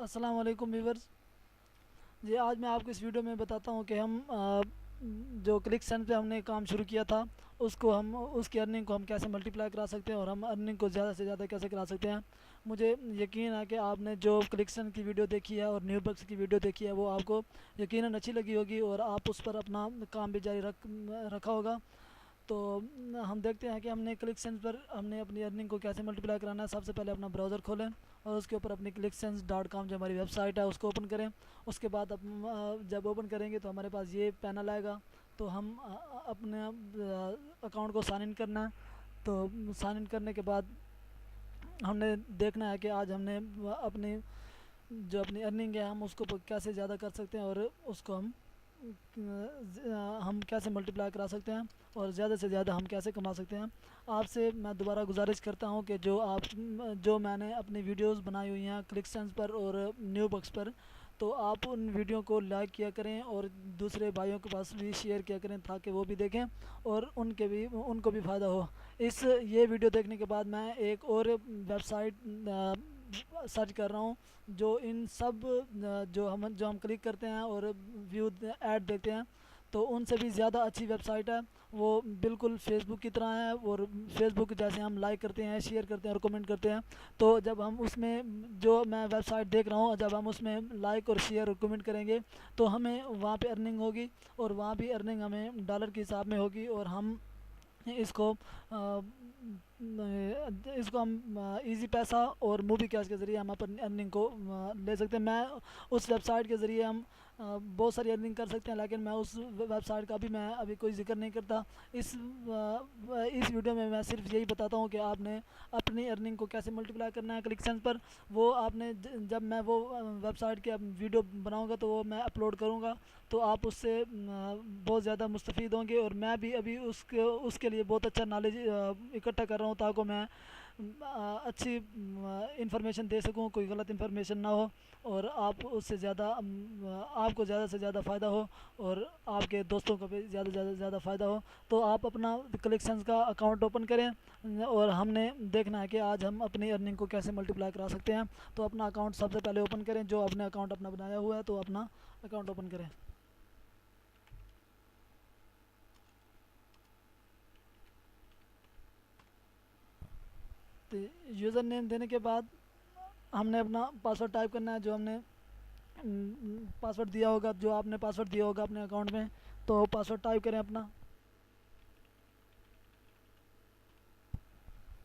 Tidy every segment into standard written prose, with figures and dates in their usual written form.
अस्सलाम वालेकुम व्यूवर्स। जी, आज मैं आपको इस वीडियो में बताता हूँ कि हम जो क्लिक सेंस पे हमने काम शुरू किया था उसको हम उसकी अर्निंग को हम कैसे मल्टीप्लाई करा सकते हैं और हम अर्निंग को ज़्यादा से ज़्यादा कैसे करा सकते हैं। मुझे यकीन है कि आपने जो क्लिक सेंस की वीडियो देखी है और न्यू बक्स की वीडियो देखी है वो आपको यकीनन अच्छी लगी होगी और आप उस पर अपना काम भी जारी रखा होगा। तो हम देखते हैं कि हमने क्लिक सेंस पर हमने अपनी अर्निंग को कैसे मल्टीप्लाई कराना है। सबसे पहले अपना ब्राउज़र खोलें और उसके ऊपर अपनी clicksense.com जो हमारी वेबसाइट है उसको ओपन करें। उसके बाद जब ओपन करेंगे तो हमारे पास ये पैनल आएगा। तो हम अपने अकाउंट को साइन इन करना है। तो साइन इन करने के बाद हमने देखना है कि आज हमने अपनी जो अपनी अर्निंग है हम उसको कैसे ज़्यादा कर सकते हैं और उसको हम कैसे मल्टीप्लाई करा सकते हैं और ज़्यादा से ज़्यादा हम कैसे कमा सकते हैं। आपसे मैं दोबारा गुजारिश करता हूं कि जो मैंने अपनी वीडियोस बनाई हुई हैं क्लिक सेंस पर और न्यू बक्स पर, तो आप उन वीडियो को लाइक किया करें और दूसरे भाइयों के पास भी शेयर किया करें ताकि वो भी देखें और उनको भी फ़ायदा हो। ये वीडियो देखने के बाद मैं एक और वेबसाइट सर्च कर रहा हूँ जो इन सब जो हम क्लिक करते हैं और व्यू ऐड देखते हैं तो उनसे भी ज़्यादा अच्छी वेबसाइट है। वो बिल्कुल फेसबुक की तरह है और फेसबुक जैसे हम लाइक करते हैं, शेयर करते हैं और कमेंट करते हैं। तो जब हम उसमें जो मैं वेबसाइट देख रहा हूँ जब हम उसमें लाइक और शेयर और कमेंट करेंगे तो हमें वहाँ पे अर्निंग होगी और वहाँ भी अर्निंग हमें डॉलर के हिसाब में होगी और हम इसको हम इजी पैसा और मूवी कैश के ज़रिए हम अपनी अर्निंग को ले सकते हैं। मैं उस वेबसाइट के ज़रिए हम बहुत सारी अर्निंग कर सकते हैं, लेकिन मैं उस वेबसाइट का भी मैं अभी कोई जिक्र नहीं करता। इस वीडियो में मैं सिर्फ यही बताता हूँ कि आपने अपनी अर्निंग को कैसे मल्टीप्लाई करना है क्लिक सेंस पर। वो आपने जब मैं वो वेबसाइट के वीडियो बनाऊँगा तो वो मैं अपलोड करूँगा तो आप उससे बहुत ज़्यादा मुस्तफ़ीद होंगे और मैं भी अभी उसके लिए बहुत अच्छा नॉलेज इकट्ठा कर रहा हूँ ताकि मैं अच्छी इंफॉर्मेशन दे सकूँ, कोई गलत इंफॉर्मेशन ना हो और आप उससे ज़्यादा आपको ज़्यादा से ज़्यादा फ़ायदा हो और आपके दोस्तों को भी ज़्यादा फ़ायदा हो। तो आप अपना कलेक्शंस का अकाउंट ओपन करें और हमने देखना है कि आज हम अपनी अर्निंग को कैसे मल्टीप्लाई करा सकते हैं। तो अपना अकाउंट सबसे पहले ओपन करें, जो अपने अकाउंट अपना बनाया हुआ है तो अपना अकाउंट ओपन करें। तो यूज़र नेम देने के बाद हमने अपना पासवर्ड टाइप करना है, जो हमने पासवर्ड दिया होगा, जो आपने पासवर्ड दिया होगा अपने अकाउंट में। तो पासवर्ड टाइप करें अपना।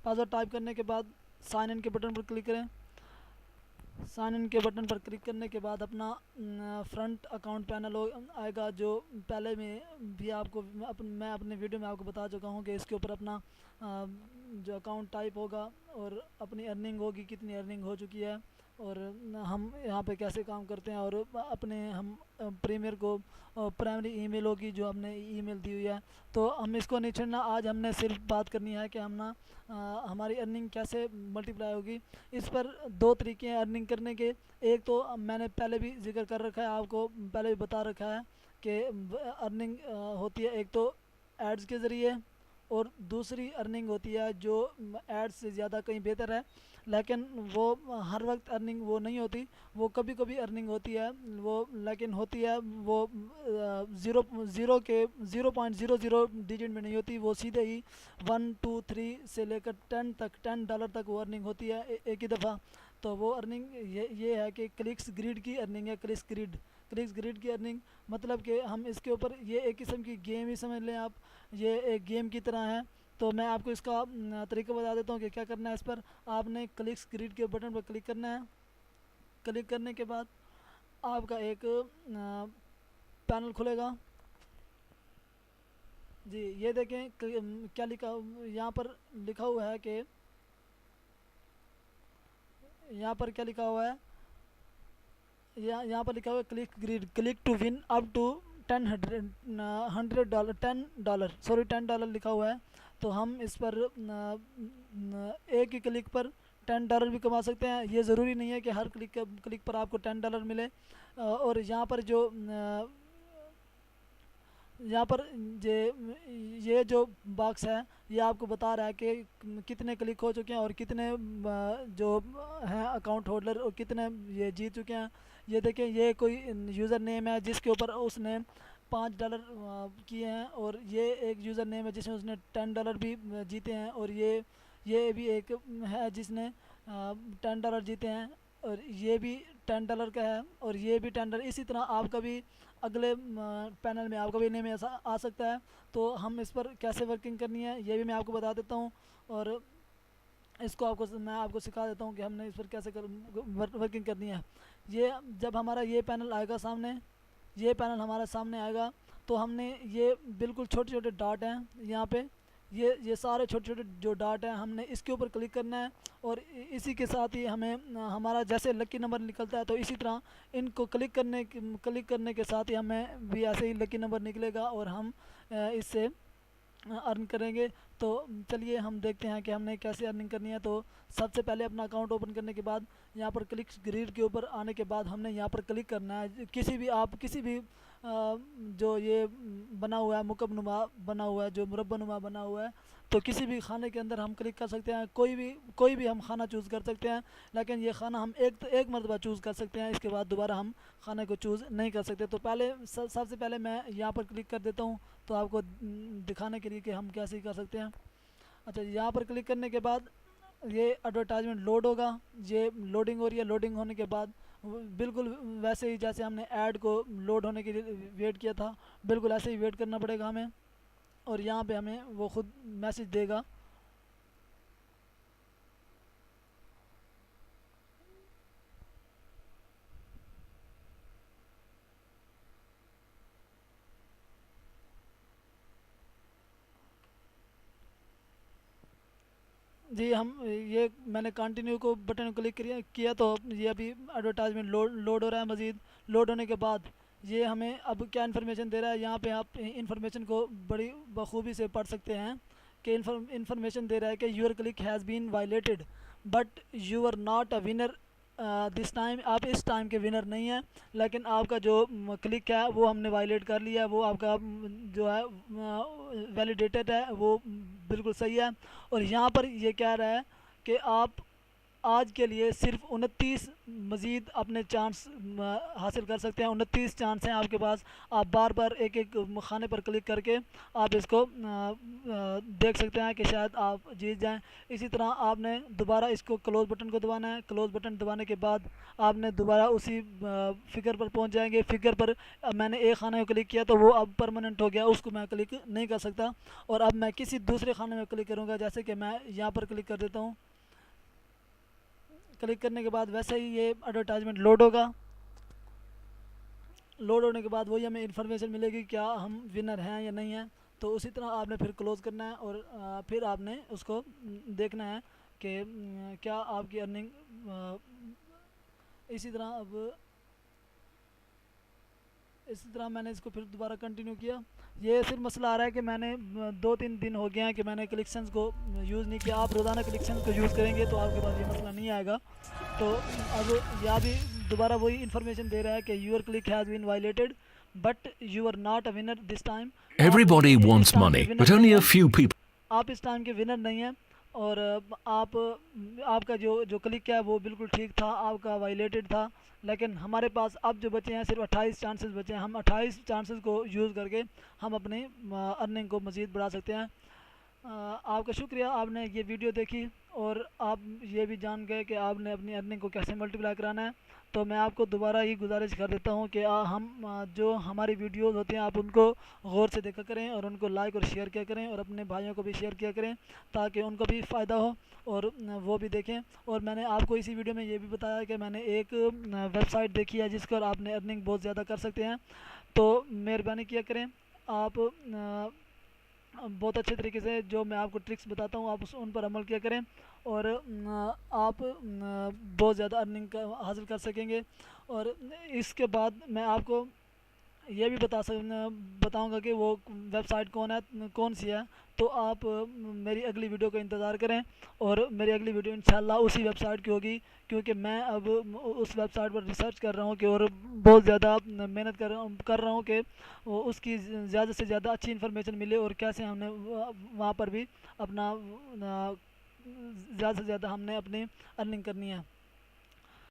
पासवर्ड टाइप करने के बाद साइन इन के बटन पर क्लिक करें। साइन इन के बटन पर क्लिक करने के बाद अपना फ्रंट अकाउंट पैनल आएगा, जो पहले में भी आपको मैं अपने वीडियो में आपको बता चुका हूँ कि इसके ऊपर अपना जो अकाउंट टाइप होगा और अपनी अर्निंग होगी, कितनी अर्निंग हो चुकी है और हम यहाँ पे कैसे काम करते हैं और अपने हम प्रीमियर को प्राइमरी ईमेल होगी जो हमने ईमेल दी हुई है। तो हम इसको नहीं छोड़ना, आज हमने सिर्फ बात करनी है कि हम ना हमारी अर्निंग कैसे मल्टीप्लाई होगी। इस पर दो तरीके हैं अर्निंग करने के। एक तो मैंने पहले भी जिक्र कर रखा है, आपको पहले भी बता रखा है कि अर्निंग होती है एक तो एड्स के ज़रिए और दूसरी अर्निंग होती है जो एड्स से ज़्यादा कहीं बेहतर है, लेकिन वो हर वक्त अर्निंग वो नहीं होती। वो कभी कभी अर्निंग होती है वो, लेकिन होती है वो ज़ीरो ज़ीरो के 0.00 डिजिट में नहीं होती। वो सीधे ही 1 2 3 से लेकर 10 तक, $10 तक वो अर्निंग होती है एक ही दफ़ा। तो वो अर्निंग ये है कि क्लिक्स ग्रिड की अर्निंग है। क्लिक्स ग्रिड की अर्निंग मतलब कि हम इसके ऊपर ये एक किस्म की गेम ही समझ लें आप, ये एक गेम की तरह है। तो मैं आपको इसका तरीका बता देता हूँ कि क्या करना है। इस पर आपने क्लिक्स ग्रिड के बटन पर क्लिक करना है। क्लिक करने के बाद आपका एक पैनल खुलेगा। जी, ये देखें क्या लिखा यहाँ पर लिखा हुआ है कि यहाँ पर क्या लिखा हुआ है, यहाँ पर लिखा हुआ है click grid, click to win up to $100, $10, sorry $10 लिखा हुआ है। तो हम इस पर एक ही क्लिक पर $10 भी कमा सकते हैं। ये ज़रूरी नहीं है कि हर क्लिक पर आपको $10 मिले। और यहाँ पर जो यहाँ पर ये जो बॉक्स है ये आपको बता रहा है कि कितने क्लिक हो चुके हैं और कितने जो हैं अकाउंट होल्डर और कितने ये जीत चुके हैं। ये देखें, ये कोई यूज़र नेम है जिसके ऊपर उसने $5 किए हैं, और ये एक यूज़र नेम है जिसमें उसने $10 भी जीते हैं, और ये भी एक है जिसने $10 जीते हैं, और ये भी $10 का है, और ये भी $10। इसी तरह आपका भी अगले पैनल में आपका भी नेम ऐसा आ सकता है। तो हम इस पर कैसे वर्किंग करनी है ये भी मैं आपको बता देता हूँ, और इसको मैं आपको सिखा देता हूँ कि हमने इस पर कैसे वर्किंग करनी है। ये जब हमारा ये पैनल आएगा सामने, ये पैनल हमारे सामने आएगा, तो हमने ये बिल्कुल छोटे छोटे डॉट हैं यहाँ पे, ये सारे छोटे छोटे जो डॉट हैं हमने इसके ऊपर क्लिक करना है, और इसी के साथ ही हमें हमारा जैसे लकी नंबर निकलता है तो इसी तरह इनको क्लिक करने के साथ ही हमें भी ऐसे ही लकी नंबर निकलेगा, और हम इससे अर्न करेंगे। तो चलिए हम देखते हैं कि हमने कैसे अर्निंग करनी है। तो सबसे पहले अपना अकाउंट ओपन करने के बाद यहाँ पर क्लिक ग्रिड के ऊपर आने के बाद हमने यहाँ पर क्लिक करना है। किसी भी जो ये बना हुआ है मुकम्मनुमा बना हुआ है, जो मुरब्बानुमा बना हुआ है, तो किसी भी खाने के अंदर हम क्लिक कर सकते हैं। कोई भी हम खाना चूज़ कर सकते हैं, लेकिन ये खाना हम एक मरतबा चूज़ कर सकते हैं, इसके बाद दोबारा हम खाने को चूज़ नहीं कर सकते। तो सबसे पहले मैं यहाँ पर क्लिक कर देता हूँ, तो आपको दिखाने के लिए कि हम कैसे कर सकते हैं। अच्छा, यहाँ पर क्लिक करने के बाद ये एडवर्टाइजमेंट लोड होगा। ये लोडिंग हो रही है। लोडिंग होने के बाद बिल्कुल वैसे ही जैसे हमने ऐड को लोड होने के लिए वेट किया था, बिल्कुल ऐसे ही वेट करना पड़ेगा हमें, और यहाँ पे हमें वो खुद मैसेज देगा। जी, ये मैंने कंटिन्यू को बटन को क्लिक किया तो ये अभी एडवर्टाइजमेंट लोड हो रहा है। मज़ीद लोड होने के बाद ये हमें अब क्या इन्फॉर्मेशन दे रहा है, यहाँ पे आप इन्फॉर्मेशन को बड़ी बखूबी से पढ़ सकते हैं कि इन्फॉर्मेशन दे रहा है कि your click has been violated but you are not a winner this time. आप इस टाइम के विनर नहीं हैं, लेकिन आपका जो क्लिक है वो हमने वायलेट कर लिया है, वो आपका जो है वैलिडेटेड है, वो बिल्कुल सही है। और यहाँ पर ये कह रहा है कि आप आज के लिए सिर्फ 29 मज़ीद अपने चांस हासिल कर सकते हैं। 29 चांस हैं आपके पास। आप बार बार एक एक खाने पर क्लिक करके आप इसको देख सकते हैं कि शायद आप जीत जाएं। इसी तरह आपने दोबारा इसको क्लोज़ बटन को दबाना है। क्लोज़ बटन दबाने के बाद आपने दोबारा उसी फिगर पर पहुंच जाएंगे। फिगर पर मैंने एक खाने को क्लिक किया तो वो अब परमानेंट हो गया, उसको मैं क्लिक नहीं कर सकता। और अब मैं किसी दूसरे खाने में क्लिक करूँगा, जैसे कि मैं यहाँ पर क्लिक कर देता हूँ। क्लिक करने के बाद वैसे ही ये एडवर्टाइजमेंट लोड होगा। लोड होने के बाद वही हमें इन्फॉर्मेशन मिलेगी क्या हम विनर हैं या नहीं हैं। तो उसी तरह आपने फिर क्लोज़ करना है, और फिर आपने उसको देखना है कि क्या आपकी अर्निंग इसी तरह इसी तरह मैंने इसको फिर दोबारा कंटिन्यू किया। ये सिर्फ मसला आ रहा है कि मैंने 2-3 दिन हो गए हैं कि मैंने कलेक्शंस को यूज़ नहीं किया। आप रोज़ाना कलेक्शंस को यूज़ करेंगे तो आपके पास ये मसला नहीं आएगा। तो अब यहाँ भी दोबारा वही इन्फॉर्मेशन दे रहा है कि your click has been violated but you are not a winner this time. Everybody इस wants टाइम के money, विनर but नहीं only a हैं। few people. आप इस टाइम के विनर नहीं हैं, और आपका जो क्लिक है वो बिल्कुल ठीक था, आपका वायलेटेड था। लेकिन हमारे पास अब जो बचे हैं सिर्फ 28 चांसेस बचे हैं। हम 28 चांसेस को यूज़ करके हम अपनी अर्निंग को मज़ीद बढ़ा सकते हैं। आपका शुक्रिया, आपने ये वीडियो देखी और आप ये भी जान गए कि आपने अपनी अर्निंग को कैसे मल्टीप्लाई कराना है। तो मैं आपको दोबारा ही गुजारिश कर देता हूँ कि जो हमारी वीडियोस होती हैं आप उनको गौर से देखा करें, और उनको लाइक और शेयर किया करें, और अपने भाइयों को भी शेयर किया करें ताकि उनको भी फ़ायदा हो और वो भी देखें। और मैंने आपको इसी वीडियो में ये भी बताया कि मैंने एक वेबसाइट देखी है जिस पर आपने अर्निंग बहुत ज़्यादा कर सकते हैं। तो मेहरबानी किया करें, आप बहुत अच्छे तरीके से जो मैं आपको ट्रिक्स बताता हूँ आप उन पर अमल किया करें, और आप बहुत ज़्यादा अर्निंग हासिल कर सकेंगे। और इसके बाद मैं आपको ये भी बताऊंगा कि वो वेबसाइट कौन सी है। तो आप मेरी अगली वीडियो का इंतज़ार करें, और मेरी अगली वीडियो इंशाल्लाह उसी वेबसाइट की होगी, क्योंकि मैं अब उस वेबसाइट पर रिसर्च कर रहा हूँ कि, और बहुत ज़्यादा मेहनत कर रहा हूँ कि उसकी ज़्यादा से ज़्यादा अच्छी इन्फॉर्मेशन मिले, और कैसे हमने वहाँ पर भी अपना ज़्यादा से ज़्यादा हमने अपनी अर्निंग करनी है।